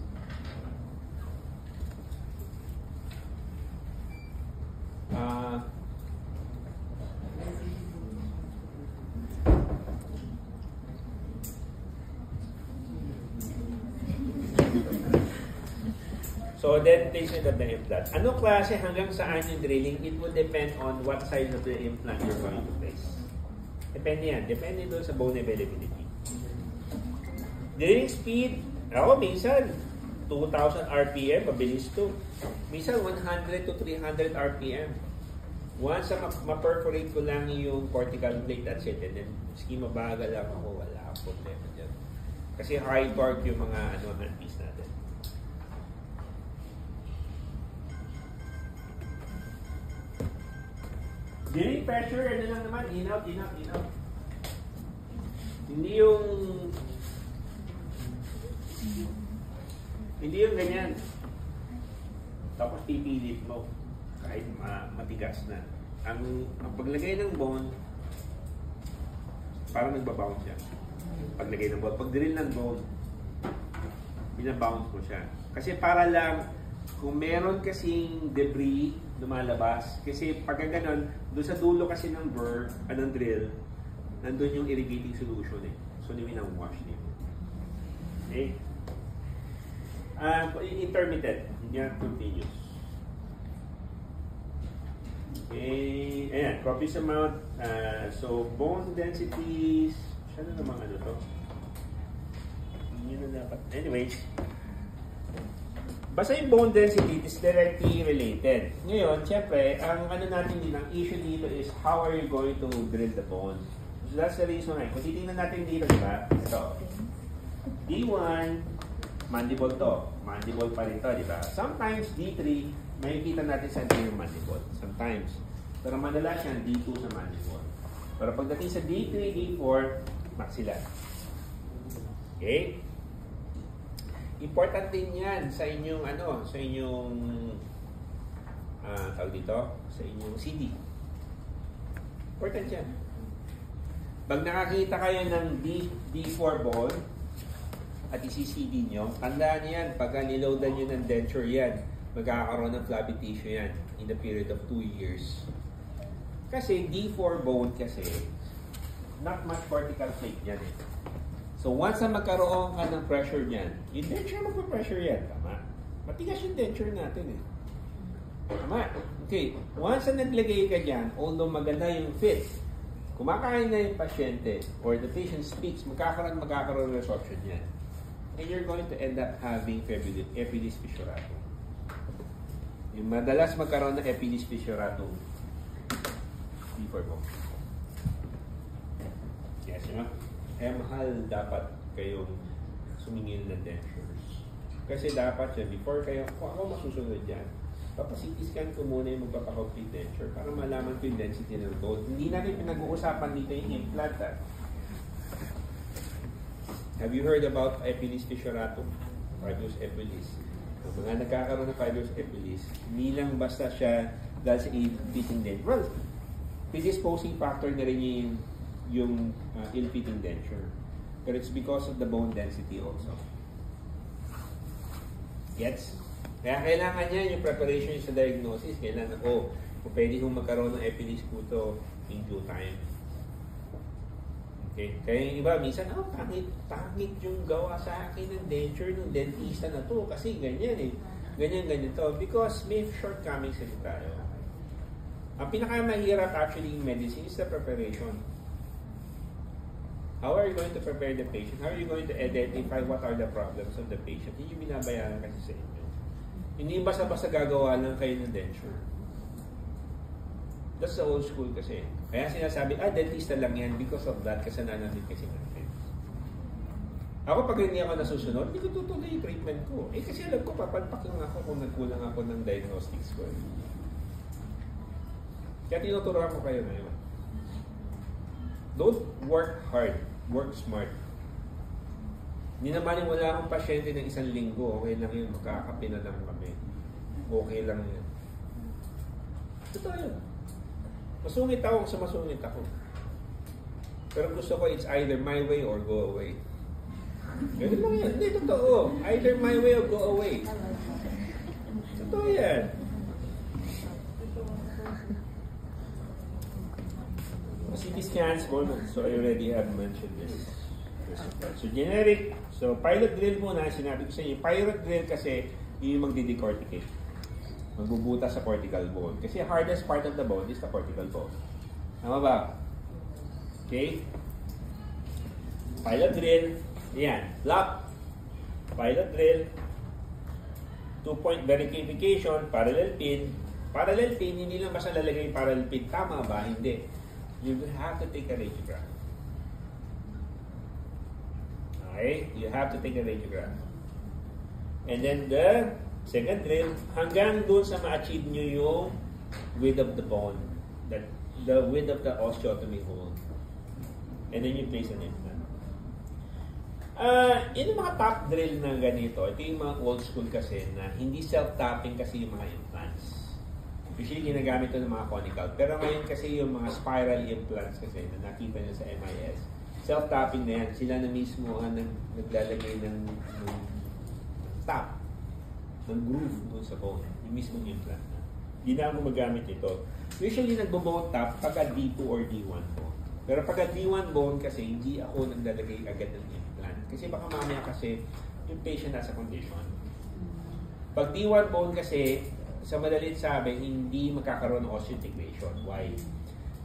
So, dentation of the implant. Ano klase hanggang saan yung drilling? It would depend on what size of the implant you're going to place. Depende yan. Depende doon sa bone availability. Drilling speed, minsan 2,000 RPM, mabilis to. Minsan 100 to 300 RPM. Once ma-perforate ko lang yung cortical plate, that's it. And then, maski mabagal lang ako, wala akong problema dyan. Kasi high torque yung mga handpiece natin. Drilling pressure, ano lang naman, in out. Hindi yung ganyan. Tapos pipilit mo kahit matigas na. Ang paglagay ng bone, parang nagbabounce siya. Paglagay ng bone, pag drill ng bone, binabounce mo siya. Kasi para lang, kung meron kasing debris lumalabas, kasi pag ganon, doon sa dulo kasi ng burr, anong drill, nandun yung irrigating solution eh. So, wash niyo. Okay? Intermittent, hindi yan continuous. Okay, ayan, copious amount. So, bone densities, ano namang ano to? Yun na dapat. Anyways, basta yung bone density is directly related. Ngayon, syempre, ang ano natin din, ang issue dito is how are you going to drill the bone? So that's the reason why. Kung titingnan natin dito, di ba? Ito. D1, mandible to. Mandible pa rin to, di ba? Sometimes D3, makikita natin sa yung mandible. Sometimes. Pero madalas yan, D2 sa mandible. Pero pagdating sa D3, D4, maxilla. Okay? Important din yan sa inyong ano, sa inyong tawag dito, sa inyong CD. Important yan. Pag nakakita kayo ng D4 bone at isi-CD nyo, tandaan nyo yan, pagka niloadan nyo ng denture yan, magkakaroon ng flabby tissue yan in the period of 2 years. Kasi D4 bone kasi, not much cortical plate yan eh. So once na magkaroon ka ng pressure niyan, yung denture magpa-pressure yan, tama? Matigas yung denture natin eh. Tama? Okay, once na naglagay ka dyan, although maganda yung fit, kumakain na yung pasyente or the patient speaks, magkakaroon resorption yan. And you're going to end up having epididymis fissuratum. Yung madalas magkaroon ng epididymis fissuratum, before mo. Yes, you know? Kaya mahal dapat kayong sumingil ng dentures. Kasi dapat siya, before kayo, kung ako masusunod dyan, CT scan ko muna yung magpapaka-complete denture para malaman ko yung density ng bone. Hindi natin pinag-uusapan dito yung implant. Have you heard about epididymis fissuratum? Fibrous epididymis. Ang mga nagkakaroon ng fibrous epididymis, hindi lang basta siya dahil sa ill-fitting denture. Well, predisposing factor na rin yung ill-fitting denture. But it's because of the bone density also. Gets? Kaya kailangan niya yung preparation sa diagnosis. Kailangan, kung pwede kong magkaroon ng epididymis po ito in due time. Okay? Kaya yung iba, minsan, pangit yung gawa sa akin ng denture ng dentista na to. Kasi ganyan eh. Ganyan to. Because may shortcomings din tayo. Ang pinakamahirap actually in medicine is the preparation. How are you going to prepare the patient? How are you going to identify what are the problems of the patient? Yun yung binabayaran kasi sa inyo. Hindi basta-basta gagawa lang kayo ng denture. That's the old school kasi. Kaya sinasabi, dentista lang yan because of that, kasalanan din kasi natin. Ako pag hindi ako nasusunod, hindi ko tutuloy yung treatment ko. Kasi alam ko, papalpaking ako kung nagkulang ako ng diagnostics ko. Kaya tinuturuan ko kayo ngayon. Don't work hard. Work smart. Hindi naman yung wala akong pasyente ng 1 linggo, okay lang yun, makakapi na lang kami. Okay lang yun. Totoo yun. Masungit ako sa masungit ako. Pero gusto ko, it's either my way or go away. Ganun lang yan. Hindi, totoo. Either my way or go away. Totoo yan. CT scans, so I already have mentioned this. So generic, so pilot drill muna, sinabi ko sa inyo, pilot drill kasi yung magdidecorticate. Magbubuta sa cortical bone. Kasi hardest part of the bone is the cortical bone. Tama ba? Okay? Pilot drill, yan, lock. Pilot drill, 2-point verification, parallel pin. Parallel pin, hindi lang basta lalagay yung parallel pin. Tama ba? Hindi. You will have to take a radiograph. Okay? You have to take a radiograph. And then the second drill, hanggang doon sa ma-achieve nyo yung width of the bone. The width of the osteotomy hole. And then you place an implant. Yung mga top drill na ganito, ito yung mga old school kasi na hindi self-tapping kasi yung mga implants. Usually, ginagamit ito ng mga conical. Pero ngayon kasi yung mga spiral implants kasi na nakita nyo sa MIS, self-tapping na yan. Sila na mismo ang naglalagay ng tap, ng groove doon sa bone. Yung mismo implant na. Hindi na ako magamit ito. Usually, nagbo-bone tap pagka D2 or D1 bone. Pero pagka D1 bone kasi, hindi ako naglalagay agad ng implant. Kasi baka mamaya kasi yung patient nasa condition. Pag D1 bone kasi, sa madalit sabi, hindi magkakaroon ng osseointegration. Why?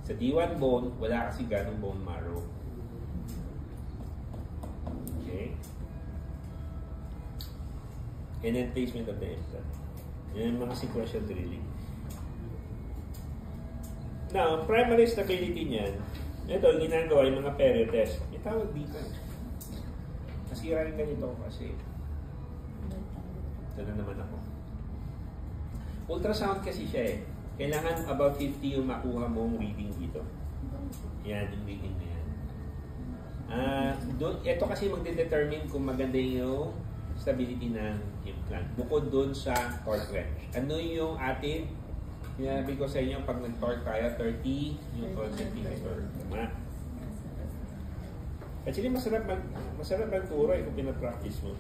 Sa D1 bone, wala kasi ganong bone marrow. Okay? And then placement of the implant. Yan yung mga sequential drilling. Now, primary stability niyan, ito, ginagawa yung mga Perry test. May tawag dito. Nasira rin ganito kasi. Ito na naman ako. Ultrasound kasi siya eh. Kailangan about 50 yung makuha mong reading dito. Yan, yung reading na yan. Ito kasi magde-determine kung maganda yung stability ng implant. Bukod dun sa torque wrench. Ano yung atin? Sinabi ko sa inyo, pag nag-torque tayo, 30 yung 12 cm. Tama? Actually, masarap magturo kung pinapractice mo.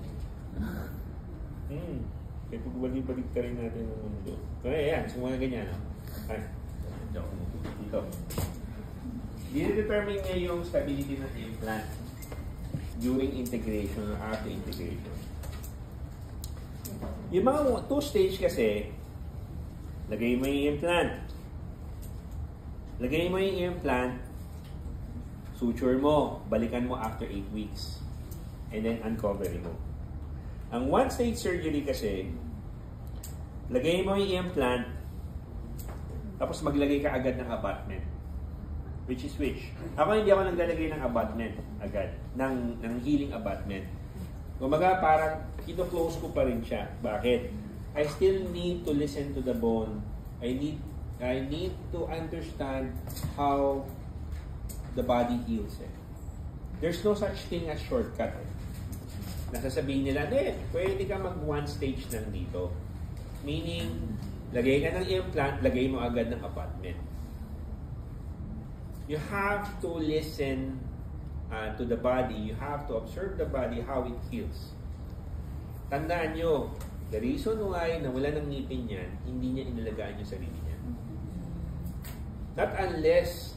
Kaya pagbalik-balik ka rin natin ng mundo. Kaya yan, sumula ganyan. Ay, dito. Dine-determine niya yung stability ng implant during integration or after integration. Yung mga two-stage kasi, lagay mo yung implant. Lagay mo yung implant, suture mo, balikan mo after 8 weeks. And then uncover mo. Ang one-stage surgery kasi, lagay mo yung implant, tapos maglagay ka agad ng abutment. Which is which? Ako hindi ako naglalagay ng abutment agad, ng healing abutment. Kumaga parang ito-close ko pa rin siya. Bakit? I still need to listen to the bone. I need to understand how the body heals it. There's no such thing as shortcut. Nasasabihin nila, pwede ka mag one stage lang dito. Meaning, lagay ka ng implant, lagay mo agad ng abutment. You have to listen to the body. You have to observe the body, how it heals. Tandaan nyo, the reason why nawala ng ngipin yan, hindi niya inalagaan yung sarili niya. Not unless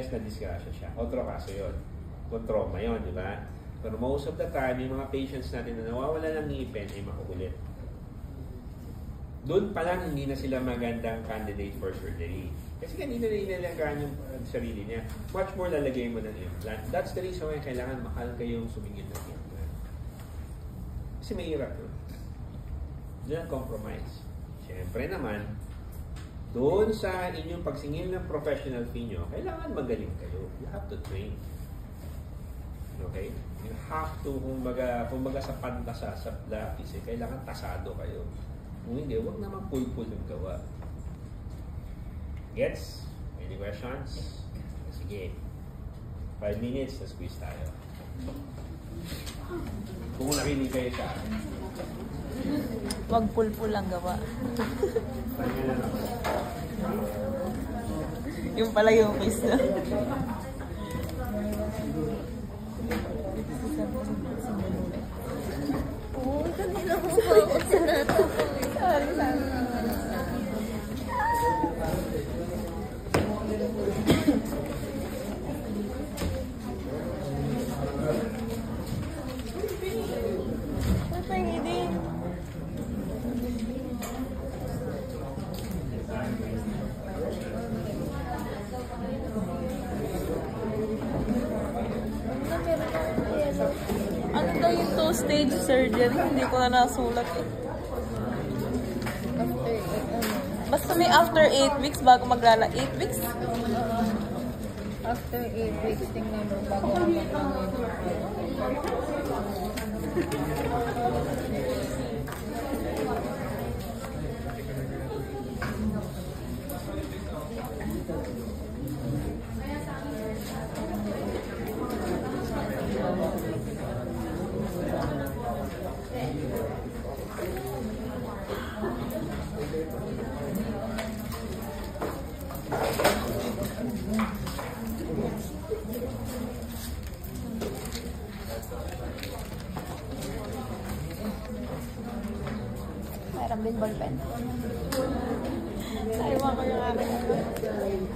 na-disgrasya siya. Otro kaso yun. Kung trauma yun, di ba? Pero most of the time, yung mga patients natin na nawawala ng ngipin ay makukulit. Doon pa lang hindi na sila magandang candidate for surgery. Kasi kanina na inalagaan yung sarili niya. Much more lalagay mo ng implant. That's the reason why kailangan mahal kayong sumingin ng implant. Kasi may hirap yun. Doon ang compromise. Siyempre naman, doon sa inyong pagsingil ng professional fee nyo, kailangan magaling kayo. You have to train. Okay? You have to, kumbaga sa pantasa, sa lapis, kailangan tasado kayo. Kung hindi, huwag naman pulpul yung gawa. Gets? Any questions? Sige. 5 minutes, na squeeze tayo. Kung nakinig kayo sa akin. Wag pulpul ang gawa. Yung pala yung quiz na. Oo, kanina mo pa sa nato. Sorry. Ano daw yung two-stage surgery? Hindi ko na nasulat eh. Basta may after 8 weeks bago maglala. 8 weeks? After 8 weeks, tingnan mo bago maglala. Mayroon din ballpen. Naiwan ko yung aking.